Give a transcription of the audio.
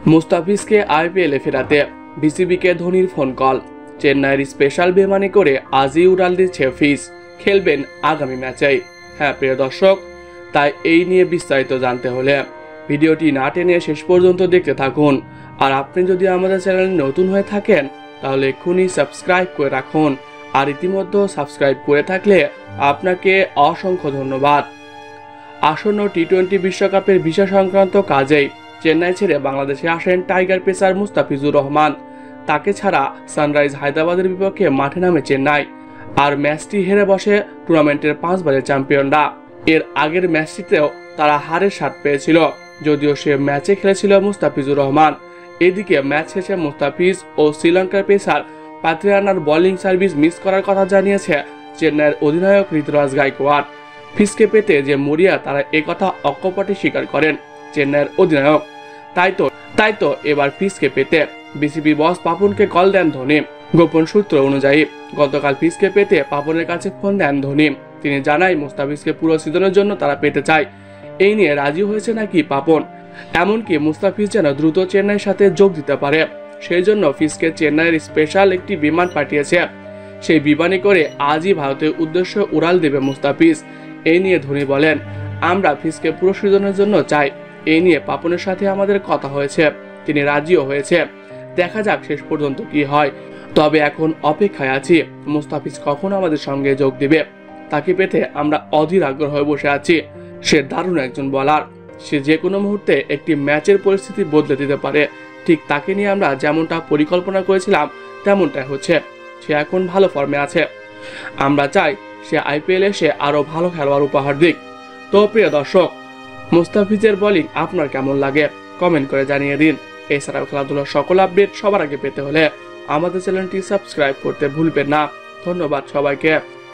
মুস্তাফিজকে আইপিএলে ফেরাতে বিসিবিকে ধোনির ফোন কল। চেন্নাইয়ের স্পেশাল বিমানে করে আজই উড়াল দিচ্ছে ফিস, খেলবেন আগামী ম্যাচেই। হ্যাঁ প্রিয় দর্শক, তাই এই নিয়ে বিস্তারিত জানতে হলে ভিডিওটি না টেনে শেষ পর্যন্ত দেখতে থাকুন। আর আপনি যদি আমাদের চ্যানেলে নতুন হয়ে থাকেন তাহলে এক্ষুনি সাবস্ক্রাইব করে রাখুন। আর ইতিমধ্যে সাবস্ক্রাইব করে থাকলে আপনাকে অসংখ্য ধন্যবাদ। আসন্ন টি-20 বিশ্বকাপের ভিসা সংক্রান্ত কাজেই চেন্নাই ছেড়ে বাংলাদেশে আসেন টাইগার পেসার মুস্তাফিজুর রহমান। তাকে ছাড়া সানরাইজ হায়দ্রাবাদের বিপক্ষে মাঠে নামে চেন্নাই, আর ম্যাচটি হেরে বসে টুর্নামেন্টের 5 বারের চ্যাম্পিয়নরা। এর আগের ম্যাচটিতেও তারা হারের স্বাদ পেয়েছিল, যদিও সে ম্যাচে খেলেছিল মুস্তাফিজুর রহমান। এদিকে ম্যাচ শেষে মুস্তাফিজ ও শ্রীলঙ্কার পেসার পাত্রিয়ানার বোলিং সার্ভিস মিস করার কথা জানিয়েছে চেন্নাইয়ের অধিনায়ক ঋতুরাজ গায়কোয়াড়। ফিসকে পেতে যে মরিয়া তারা একথা অকপটে স্বীকার করেন চেন্নাইয়ের অধিনায়ক। তাই তো এবার ফিসকে পেতে বিসিবি বস পাপনকে কল দেন ধোনি। গোপন সূত্র অনুযায়ী গতকাল ফিসকে পেতে পাপনের কাছে ফোন দেন ধোনি। তিনি জানায় মুস্তাফিজকে পুরো সিজনের জন্য তারা পেতে চায়। এই নিয়ে রাজি হয়েছে নাকি পাপন। এমনকি মুস্তাফিজ যেন দ্রুত চেন্নাইয়ের সাথে যোগ দিতে পারে, সেই জন্য ফিসকে চেন্নাইয়ের স্পেশাল একটি বিমান পাঠিয়েছে। সেই বিমানে করে আজই ভারতের উদ্দেশ্যে উড়াল দেবে মুস্তাফিজ। এই নিয়ে ধোনি বলেন, আমরা ফিসকে পুরো সিজনের জন্য চাই। এই নিয়ে পাপনের সাথে আমাদের কথা হয়েছে, তিনি রাজিও হয়েছে। দেখা যাক শেষ পর্যন্ত কি হয়। তবে এখন অপেক্ষায় আছি মুস্তাফিজ কখন আমাদের সঙ্গে যোগ দিবে। তাকে পেতে আমরা অধীর আগ্রহ হয়ে বসে আছি। সে দারুণ একজন বলার, সে যে কোনো মুহূর্তে একটি ম্যাচের পরিস্থিতি বদলে দিতে পারে। ঠিক তাকে নিয়ে আমরা যেমনটা পরিকল্পনা করেছিলাম তেমনটাই হচ্ছে। সে এখন ভালো ফর্মে আছে। আমরা চাই সে আইপিএল এসে আরো ভালো খেলোয়াড় উপহার দিক। তো প্রিয় দর্শক, মুস্তাফিজের বোলিং আপনার কেমন লাগে কমেন্ট করে জানিয়ে দিন। এছাড়াও খেলাধুলার সকল আপডেট সবার আগে পেতে হলে আমাদের চ্যানেলটি সাবস্ক্রাইব করতে ভুলবেন না। ধন্যবাদ সবাইকে।